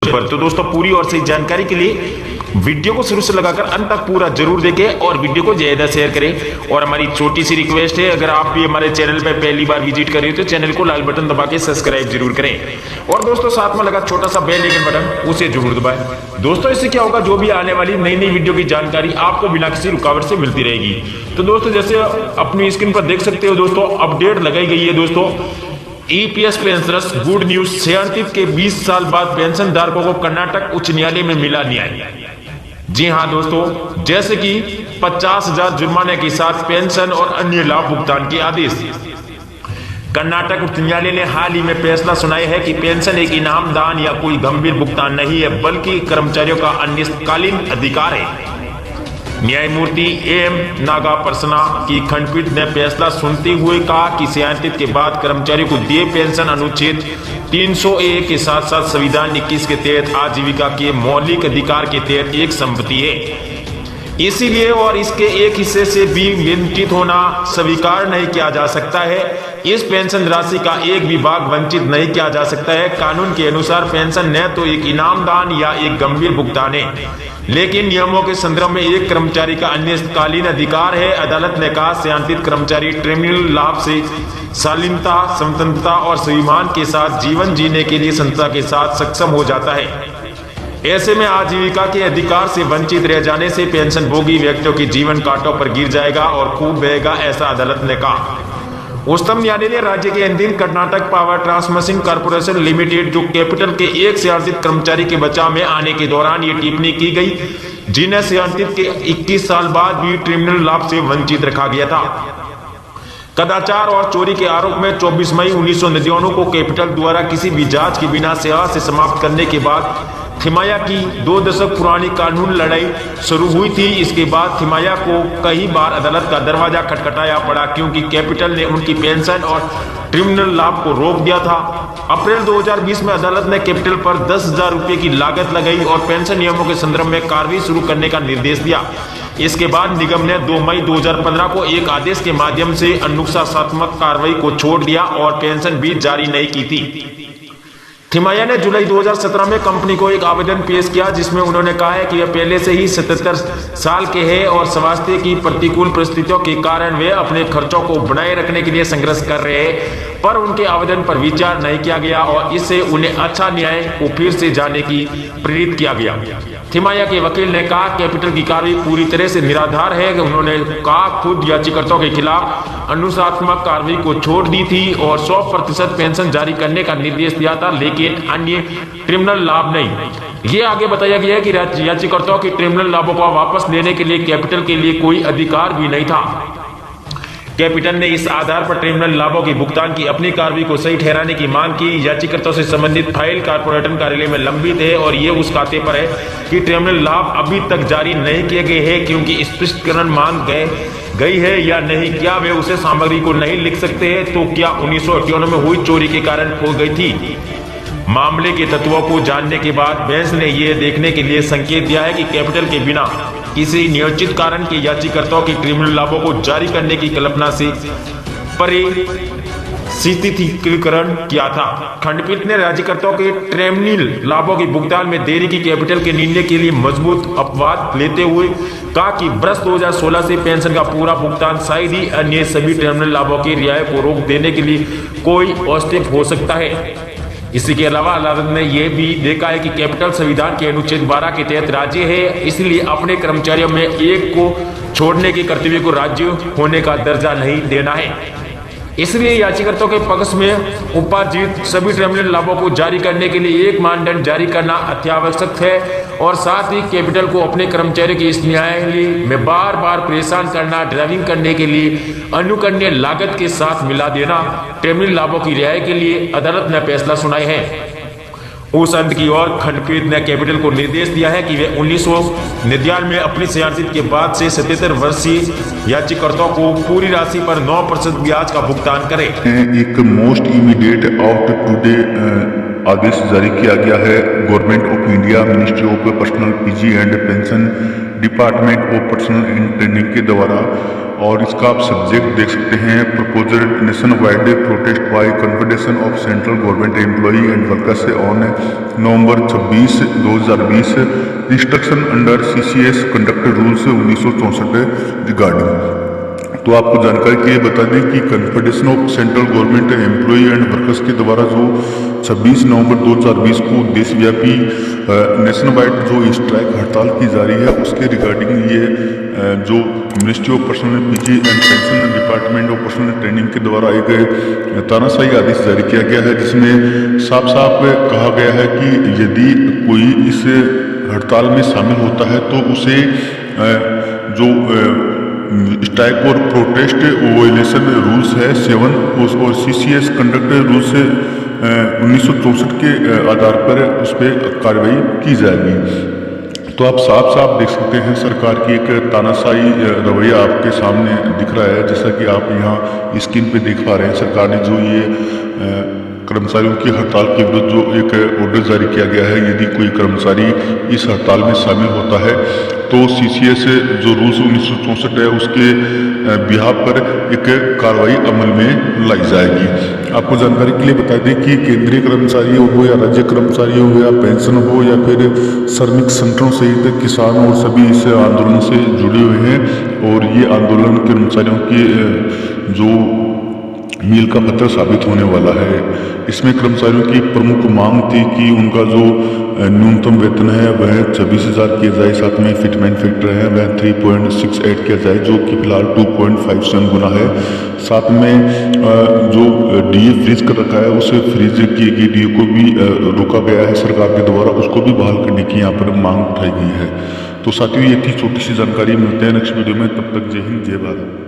पर। तो दोस्तों पूरी और सही जानकारी के लिए वीडियो को शुरू से लगाकर अंत तक पूरा जरूर देखें और वीडियो को ज्यादा शेयर करें। और हमारी छोटी सी रिक्वेस्ट है, अगर आप भी हमारे चैनल पर पहली बार विजिट कर रहे हो तो चैनल को लाल बटन दबा के सब्सक्राइब जरूर करें और दोस्तों साथ में लगा छोटा सा बेल आइकन बटन उसे जरूर दबाएं। दोस्तों इससे क्या होगा, जो भी आने वाली नई नई वीडियो की जानकारी आपको बिना किसी रुकावट से मिलती रहेगी। तो दोस्तों जैसे अपनी स्क्रीन पर देख सकते हो दोस्तों, अपडेट लगाई गई है दोस्तों। ईपीएस पेंशनर्स गुड न्यूज, 37 के 20 साल बाद पेंशन धारकों को कर्नाटक उच्च न्यायालय में मिला न्याय। जी हां दोस्तों, जैसे कि 50,000 जुर्माने के साथ पेंशन और अन्य लाभ भुगतान के आदेश। कर्नाटक उच्च न्यायालय ने हाल ही में फैसला सुनाया है कि पेंशन एक इनाम दान या कोई गंभीर भुगतान नहीं है, बल्कि कर्मचारियों का अनिश्चितकालीन अधिकार है। न्यायमूर्ति एम नागा प्रसन्ना की खंडपीठ ने फैसला सुनते हुए कहा कि 37 के बाद कर्मचारियों को दिए पेंशन अनुच्छेद 301 के साथ साथ संविधान 21 के तहत आजीविका के मौलिक अधिकार के तहत एक संपत्ति है। इसीलिए और इसके एक हिस्से से भी वंचित होना स्वीकार नहीं किया जा सकता है। इस पेंशन राशि का एक भी भाग वंचित नहीं किया जा सकता है। कानून के अनुसार पेंशन न तो एक इनाम दान या एक गंभीर भुगतान है, लेकिन नियमों के संदर्भ में एक कर्मचारी का अनिश्चितकालीन अधिकार है। अदालत ने कहा 37 कर्मचारी ट्रिब्यूनल लाभ से शालीनता, स्वतंत्रता और स्वाभिमान के साथ जीवन जीने के लिए संस्था के साथ सक्षम हो जाता है। ऐसे में आजीविका के अधिकार से वंचित रह जाने से पेंशन भोगी व्यक्तियों के जीवन कांटों पर गिर जाएगा और खूब बहेगा, ऐसा अदालत ने कहा। उच्चतम न्यायालय ने राज्य के अधीन Karnataka power transmission corporation limited, जो कैपिटल के एक से अधिक कर्मचारी के बचाव में आने के दौरान ये टिप्पणी की गई, जिन्हें 37 के 21 साल बाद भी ट्रिब्यूनल लाभ से वंचित रखा गया था। कदाचार और चोरी के आरोप में 24 मई 1999 को कैपिटल द्वारा किसी भी जांच के बिना सेवा से समाप्त करने के बाद थिमाया की 2 दशक पुरानी कानून लड़ाई शुरू हुई थी। इसके बाद थिमाया को कई बार अदालत का दरवाजा खटखटाया पड़ा, क्योंकि कैपिटल ने उनकी पेंशन और ट्रिब्यूनल लाभ को रोक दिया था। अप्रैल 2020 में अदालत ने कैपिटल पर 10,000 रुपए की लागत लगाई और पेंशन नियमों के संदर्भ में कार्रवाई शुरू करने का निर्देश दिया। इसके बाद निगम ने 2 मई 2015 को एक आदेश के माध्यम से अनुशासनात्मक कार्रवाई को छोड़ दिया और पेंशन भी जारी नहीं की थी। थिमाया ने जुलाई 2017 में कंपनी को एक आवेदन पेश किया, जिसमें उन्होंने कहा है कि वे पहले से ही 77 साल के हैं और स्वास्थ्य की प्रतिकूल परिस्थितियों के कारण वे अपने खर्चों को बनाए रखने के लिए संघर्ष कर रहे हैं, पर उनके आवेदन पर विचार नहीं किया गया और इससे उन्हें अच्छा न्याय को फिर से जाने की प्रेरित किया गया। थिमाया के वकील ने कहा कैपिटल की कार्रवाई पूरी तरह से निराधार है। उन्होंने कहा खुद याचिकाकर्ताओं के खिलाफ अनुशासनात्मक कार्रवाई को छोड़ दी थी और 100% पेंशन जारी करने का निर्देश दिया था, लेकिन अन्य ट्रिब्यूनल लाभ नहीं। ये आगे बताया गया है कि याचिकाकर्ताओं के ट्रिब्यूनल लाभों को वापस लेने के लिए कैपिटल के लिए कोई अधिकार भी नहीं था। कैपिटल ने इस आधार पर ट्रिब्यूनल लाभों के भुगतान की अपनी कार्रवाई को सही ठहराने की मांग की। याचिकाकर्ताओं से संबंधित फाइल कॉर्पोरेशन कार्यालय में लंबित है और ये उस खाते पर है कि ट्रिब्यूनल लाभ अभी तक जारी नहीं किए गए हैं, क्योंकि स्पष्टीकरण मांग गई है या नहीं। क्या वे उसे सामग्री को नहीं लिख सकते हैं, तो क्या 1958 में हुई चोरी के कारण खो गई थी। मामले के तत्वों को जानने के बाद बेंच ने यह देखने के लिए संकेत दिया है कि कैपिटल के बिना किसी नियोजित कारण के याचिकाकर्ताओं के ट्रिब्यूनल लाभों को जारी करने की कल्पना से परे शिथिलीकरण किया था। खंडपीठ ने याचिकाकर्ताओं के ट्रिब्यूनल लाभों के भुगतान में देरी की कैपिटल के निर्णय के लिए मजबूत अपवाद लेते हुए कहा कि वर्ष 2016 से पेंशन का पूरा भुगतान शायद ही अन्य सभी ट्रिब्यूनल लाभों की रियायत को रोक देने के लिए कोई औचित्य हो सकता है। इसी के अलावा अदालत ने यह भी देखा है कि कैपिटल संविधान के अनुच्छेद 12 के तहत राज्य है, इसलिए अपने कर्मचारियों में एक को छोड़ने के कर्तव्य को राज्य होने का दर्जा नहीं देना है। इसलिए याचिकाकर्ताओं के पक्ष में उपार्जित सभी ट्रिब्यूनल लाभों को जारी करने के लिए एक मानदंड जारी करना अत्यावश्यक है और साथ ही कैपिटल को अपने कर्मचारियों की इस न्यायालय में बार बार परेशान करना, ड्राइविंग करने के लिए अनुकरणीय लागत के साथ मिला देना ट्रिब्यूनल लाभों की रियायत के लिए अदालत ने फैसला सुनाए हैं। उस अंत की ओर खंडपीठ ने कैपिटल को निर्देश दिया है कि वे 1999 में अपनी 37 के बाद से 77 वर्षीय याचिकाकर्ताओं को पूरी राशि पर 9% ब्याज का भुगतान करें। एक मोस्ट इमीडिएट आउट टुडे आदेश जारी किया गया है। Government of India, ministry of personnel PG and pension department of personnel and training के द्वारा। और इसका आप सब्जेक्ट देख सकते हैं, proposal nationwide protest by confederation of central government employee and workers on November 26, 2020, instruction under CCS conduct rules 1964 regarding. तो आपको जानकारी के लिए बता दें कि confederation of central government employee and workers के द्वारा जो 26 नवंबर 2020 को देशव्यापी नेशन वाइड जो स्ट्राइक हड़ताल की जा रही है, उसके रिगार्डिंग ये जो ministry of personnel PG and pension department of personal training के द्वारा एक तानाशाही आदेश जारी किया गया है, जिसमें साफ साफ कहा गया है कि यदि कोई इस हड़ताल में शामिल होता है तो उसे जो स्ट्राइक और प्रोटेस्ट वोलेशन रूल्स है 7 और CCS कंडक्ट रूल्स 1964 के आधार पर उस पर कार्रवाई की जाएगी। तो आप साफ साफ देख सकते हैं सरकार की एक तानाशाही रवैया आपके सामने दिख रहा है, जैसा कि आप यहाँ स्क्रीन पे देख पा रहे हैं। सरकार ने जो ये कर्मचारियों की हड़ताल के विरुद्ध जो एक ऑर्डर जारी किया गया है, यदि कोई कर्मचारी इस हड़ताल में शामिल होता है तो CCS जो रूल्स 1964 है उसके बिहाफ पर एक कार्रवाई अमल में लाई जाएगी। आपको जानकारी के लिए बता दें कि केंद्रीय कर्मचारी हो या राज्य कर्मचारी हो या पेंशन हो या फिर श्रमिक संगठनों सहित किसान और सभी इस आंदोलन से जुड़े हुए हैं, और ये आंदोलन कर्मचारियों की जो मील का पत्थर साबित होने वाला है। इसमें कर्मचारियों की प्रमुख मांग थी कि उनका जो न्यूनतम वेतन है वह 26,000 किया जाए, साथ में फिटमेंट फैक्टर है वह 3.68 किया जाए, जो कि फिलहाल 2.57 गुना है। साथ में जो DA फ्रीज कर रखा है, उस फ्रीज की गई DA को भी रोका गया है सरकार के द्वारा, उसको भी बहाल करने की यहाँ पर मांग उठाई गई है। तो साथियों, ये थी छोटी सी जानकारी। मिलते हैं नेक्स्ट वीडियो में, तब तक जय हिंद जय भारत।